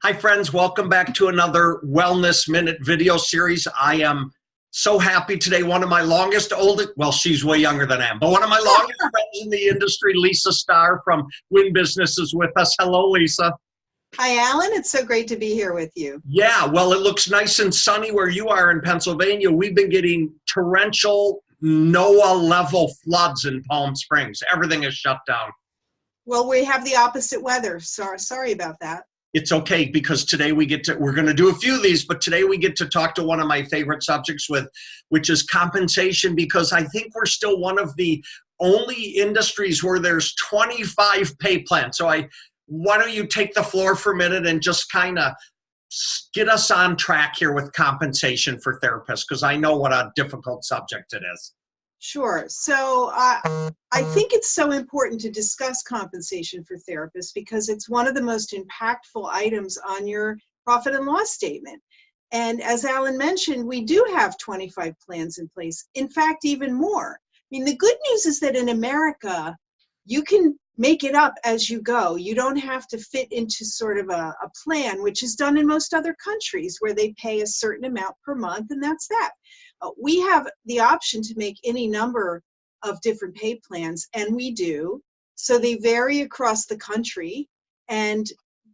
Hi friends, welcome back to another Wellness Minute video series. I am so happy today. One of my well, she's way younger than I am, but one of my longest friends in the industry, Lisa Starr from Win Business, is with us. Hello, Lisa. Hi, Alan. It's so great to be here with you. Yeah, well, it looks nice and sunny where you are in Pennsylvania. We've been getting torrential NOAA-level floods in Palm Springs. Everything is shut down. Well, we have the opposite weather. Sorry about that. It's okay, because today we're going to do a few of these, but today we get to talk to one of my favorite subjects, which is compensation, because I think we're still one of the only industries where there's 25 pay plans. So why don't you take the floor for a minute and just kind of get us on track here with compensation for therapists, because I know what a difficult subject it is. Sure. So I think it's so important to discuss compensation for therapists because it's one of the most impactful items on your profit and loss statement. And as Alan mentioned, we do have 25 plans in place. In fact, even more. I mean, the good news is that in America, you can make it up as you go. You don't have to fit into sort of a plan, which is done in most other countries where they pay a certain amount per month, and that's that. We have the option to make any number of different pay plans, and we do. So they vary across the country, and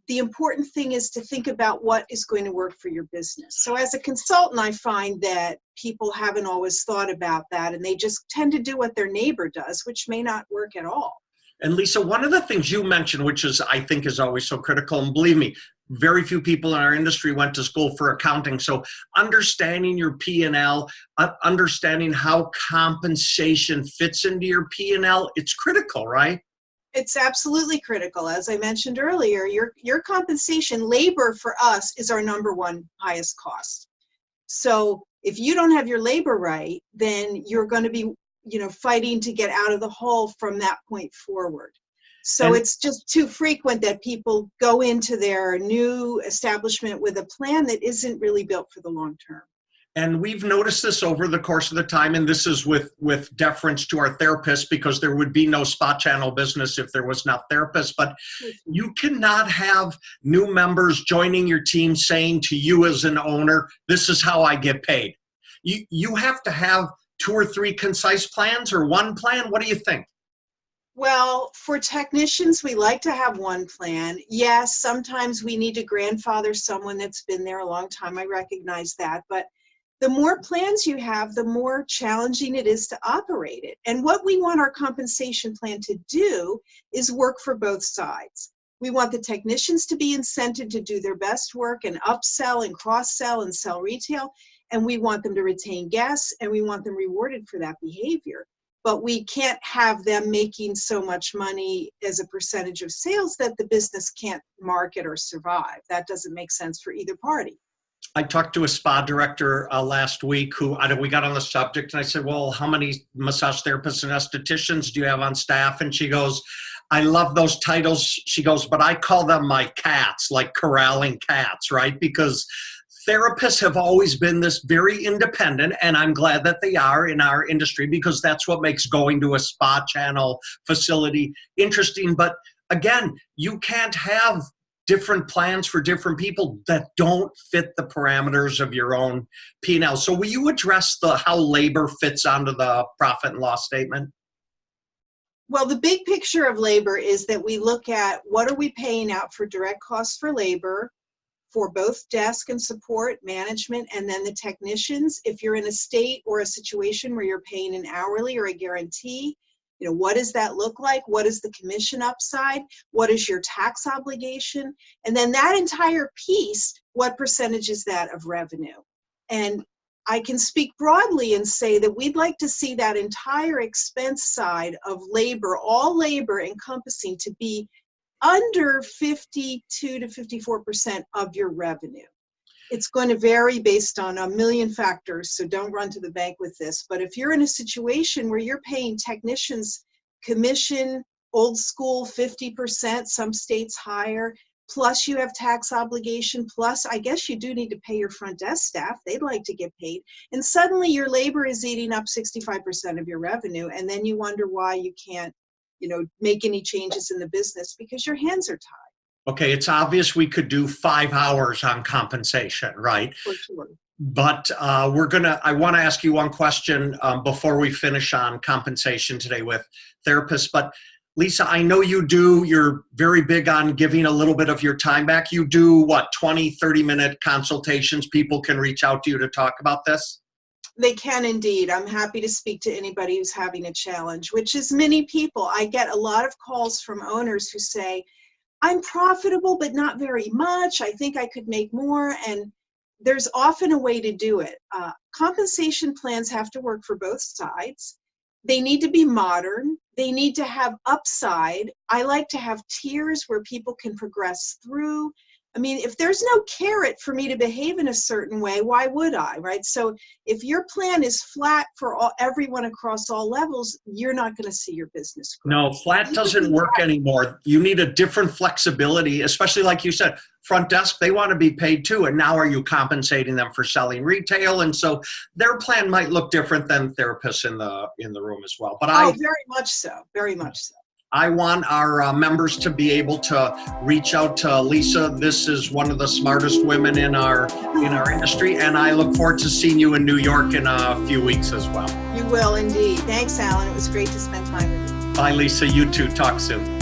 the important thing is to think about what is going to work for your business. So as a consultant, I find that people haven't always thought about that, and they just tend to do what their neighbor does, which may not work at all. And Lisa, one of the things you mentioned, which I think is always so critical, and believe me, very few people in our industry went to school for accounting. So understanding your P&L, understanding how compensation fits into your P&L, it's critical, right? It's absolutely critical. As I mentioned earlier, your compensation, labor for us is our number one highest cost. So if you don't have your labor right, then you're going to be fighting to get out of the hole from that point forward. So it's just too frequent that people go into their new establishment with a plan that isn't really built for the long term. And we've noticed this over the course of the time, and this is with deference to our therapists, because there would be no spot channel business if there was not therapists, but you cannot have new members joining your team saying to you as an owner, this is how I get paid. You have to have 2 or 3 concise plans, or one plan? What do you think? Well, for technicians, we like to have one plan. Yes, sometimes we need to grandfather someone that's been there a long time. I recognize that. But the more plans you have, the more challenging it is to operate it. And what we want our compensation plan to do is work for both sides. We want the technicians to be incented to do their best work and upsell and cross-sell and sell retail. And we want them to retain guests, and we want them rewarded for that behavior. But we can't have them making so much money as a percentage of sales that the business can't market or survive. That doesn't make sense for either party. I talked to a spa director last week we got on the subject, and I said, well, how many massage therapists and estheticians do you have on staff? And she goes, I love those titles. She goes, but I call them my cats, like corralling cats, right? Because therapists have always been this very independent, and I'm glad that they are in our industry, because that's what makes going to a spa channel facility interesting. But again, you can't have different plans for different people that don't fit the parameters of your own P&L. So will you address how labor fits onto the profit and loss statement? Well, the big picture of labor is that we look at what are we paying out for direct costs for labor, for both desk and support, management, and then the technicians. If you're in a state or a situation where you're paying an hourly or a guarantee, what does that look like? What is the commission upside? What is your tax obligation? And then that entire piece, what percentage is that of revenue? And I can speak broadly and say that we'd like to see that entire expense side of labor, all labor encompassing, to be under 52 to 54% of your revenue. It's going to vary based on a million factors, so don't run to the bank with this. But if you're in a situation where you're paying technicians commission, old school 50%, some states higher, plus you have tax obligation, plus I guess you do need to pay your front desk staff. They'd like to get paid. And suddenly your labor is eating up 65% of your revenue. And then you wonder why you can't, make any changes in the business because your hands are tied. Okay, it's obvious we could do 5 hours on compensation, right? For sure. But I want to ask you one question before we finish on compensation today with therapists. But Lisa, I know you're very big on giving a little bit of your time back. You do 20, 30-minute consultations. People can reach out to you to talk about this? They can indeed. I'm happy to speak to anybody who's having a challenge, which is many people. I get a lot of calls from owners who say, I'm profitable, but not very much. I think I could make more. And there's often a way to do it. Compensation plans have to work for both sides. They need to be modern. They need to have upside. I like to have tiers where people can progress through. I mean, if there's no carrot for me to behave in a certain way, why would I, right? So if your plan is flat for everyone across all levels, you're not going to see your business grow. No, flat doesn't work anymore. You need a different flexibility, especially like you said, front desk, they want to be paid too. And now are you compensating them for selling retail? And so their plan might look different than therapists in the room as well. But very much so, very much so. I want our members to be able to reach out to Lisa. This is one of the smartest women in our industry, and I look forward to seeing you in New York in a few weeks as well. You will indeed. Thanks, Alan. It was great to spend time with you. Bye, Lisa. You too. Talk soon.